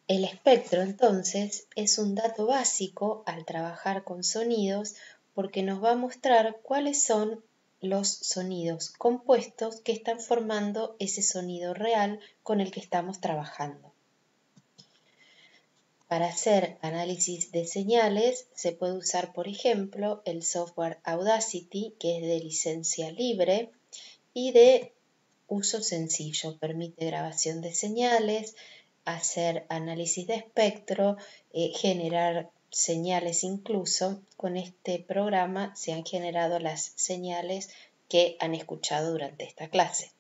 El espectro, entonces, es un dato básico al trabajar con sonidos porque nos va a mostrar cuáles son los sonidos compuestos que están formando ese sonido real con el que estamos trabajando. Para hacer análisis de señales se puede usar, por ejemplo, el software Audacity, que es de licencia libre y de uso sencillo. Permite grabación de señales, hacer análisis de espectro, generar señales incluso. Con este programa se han generado las señales que han escuchado durante esta clase.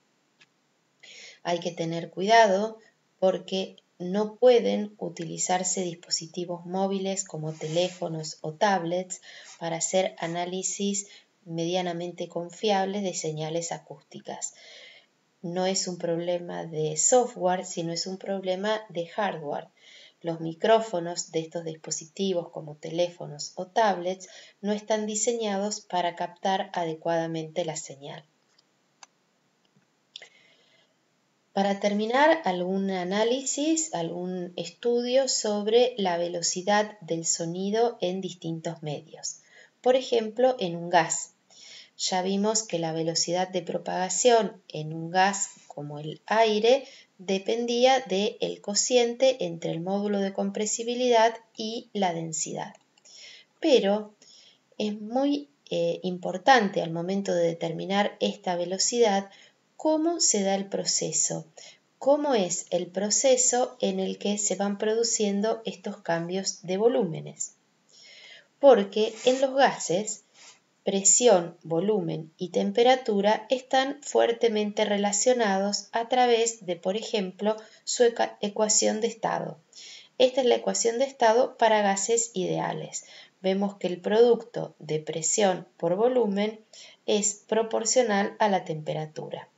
Hay que tener cuidado porque no pueden utilizarse dispositivos móviles como teléfonos o tablets para hacer análisis medianamente confiables de señales acústicas. No es un problema de software, sino es un problema de hardware. Los micrófonos de estos dispositivos como teléfonos o tablets no están diseñados para captar adecuadamente la señal. Para terminar, algún análisis, algún estudio sobre la velocidad del sonido en distintos medios. Por ejemplo, en un gas. Ya vimos que la velocidad de propagación en un gas como el aire dependía del cociente entre el módulo de compresibilidad y la densidad. Pero es muy importante al momento de determinar esta velocidad cómo se da el proceso, cómo es el proceso en el que se van produciendo estos cambios de volúmenes. Porque en los gases, presión, volumen y temperatura están fuertemente relacionados a través de, por ejemplo, su ecuación de estado. Esta es la ecuación de estado para gases ideales. Vemos que el producto de presión por volumen es proporcional a la temperatura.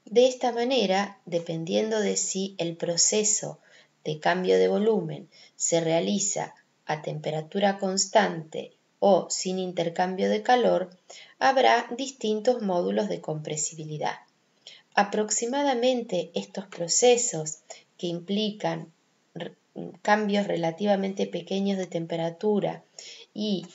De esta manera, dependiendo de si el proceso de cambio de volumen se realiza a temperatura constante o sin intercambio de calor, habrá distintos módulos de compresibilidad. Aproximadamente estos procesos que implican cambios relativamente pequeños de temperatura y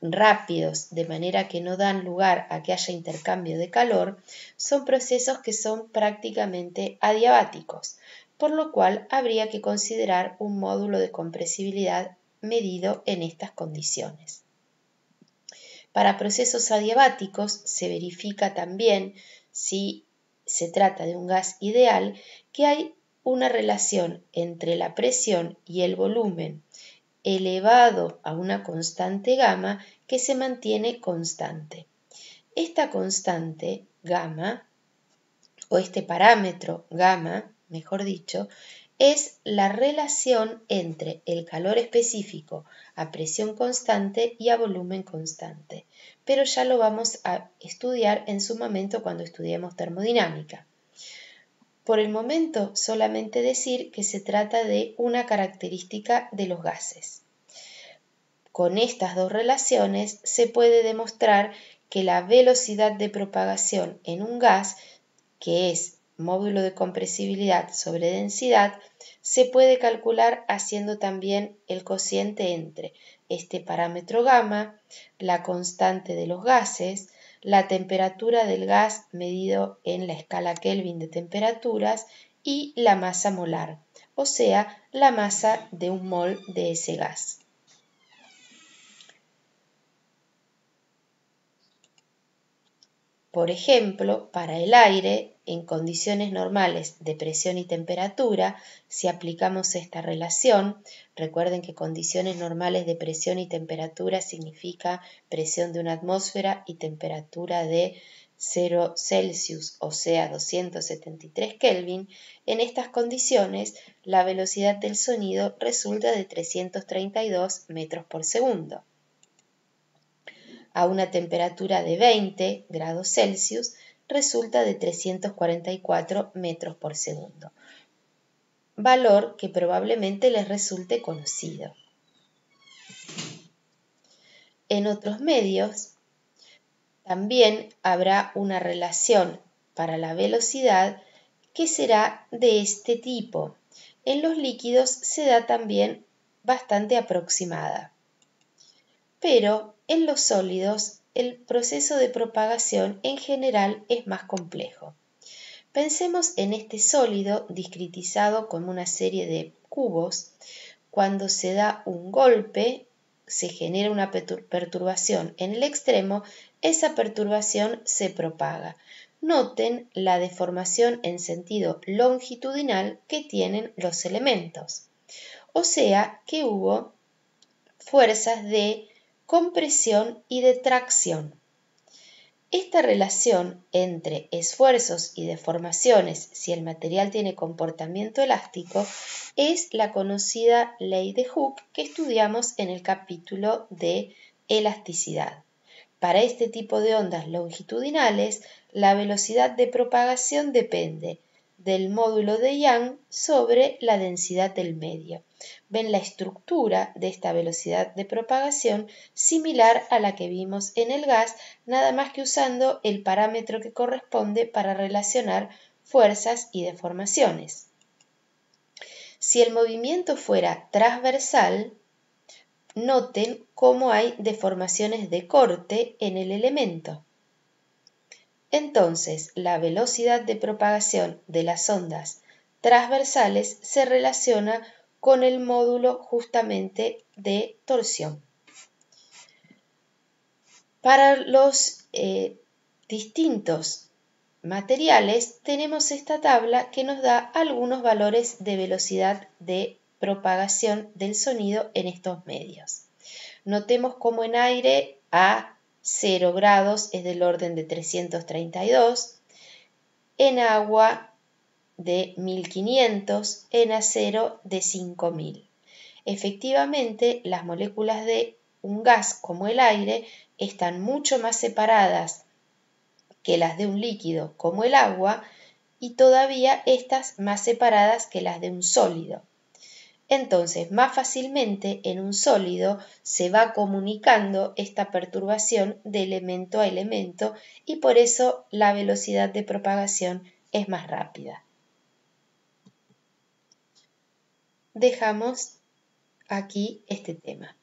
rápidos, de manera que no dan lugar a que haya intercambio de calor, son procesos que son prácticamente adiabáticos, por lo cual habría que considerar un módulo de compresibilidad medido en estas condiciones. Para procesos adiabáticos se verifica también, si se trata de un gas ideal, que hay una relación entre la presión y el volumen elevado a una constante gamma que se mantiene constante. Esta constante gamma, o este parámetro gamma, mejor dicho, es la relación entre el calor específico a presión constante y a volumen constante, pero ya lo vamos a estudiar en su momento cuando estudiemos termodinámica. Por el momento, solamente decir que se trata de una característica de los gases. Con estas dos relaciones se puede demostrar que la velocidad de propagación en un gas, que es módulo de compresibilidad sobre densidad, se puede calcular haciendo también el cociente entre este parámetro gamma, la constante de los gases, la temperatura del gas medido en la escala Kelvin de temperaturas y la masa molar, o sea, la masa de un mol de ese gas. Por ejemplo, para el aire, en condiciones normales de presión y temperatura, si aplicamos esta relación, recuerden que condiciones normales de presión y temperatura significa presión de una atmósfera y temperatura de 0 Celsius, o sea 273 Kelvin, en estas condiciones la velocidad del sonido resulta de 332 metros por segundo. A una temperatura de 20 grados Celsius resulta de 344 metros por segundo, valor que probablemente les resulte conocido. En otros medios también habrá una relación para la velocidad que será de este tipo. en los líquidos se da también bastante aproximada. Pero en los sólidos el proceso de propagación en general es más complejo. Pensemos en este sólido discretizado como una serie de cubos. Cuando se da un golpe, se genera una perturbación en el extremo, esa perturbación se propaga. Noten la deformación en sentido longitudinal que tienen los elementos. O sea que hubo fuerzas de compresión y de tracción. Esta relación entre esfuerzos y deformaciones, si el material tiene comportamiento elástico, es la conocida ley de Hooke que estudiamos en el capítulo de elasticidad. Para este tipo de ondas longitudinales, la velocidad de propagación depende del módulo de Young sobre la densidad del medio. Ven la estructura de esta velocidad de propagación similar a la que vimos en el gas, nada más que usando el parámetro que corresponde para relacionar fuerzas y deformaciones. Si el movimiento fuera transversal, noten cómo hay deformaciones de corte en el elemento. Entonces, la velocidad de propagación de las ondas transversales se relaciona con el módulo justamente de torsión. Para los distintos materiales tenemos esta tabla que nos da algunos valores de velocidad de propagación del sonido en estos medios. Notemos cómo en aire a 0 grados es del orden de 332, en agua de 1500, en acero de 5000. Efectivamente, las moléculas de un gas como el aire están mucho más separadas que las de un líquido como el agua y todavía estas más separadas que las de un sólido. Entonces, más fácilmente en un sólido se va comunicando esta perturbación de elemento a elemento y por eso la velocidad de propagación es más rápida. Dejamos aquí este tema.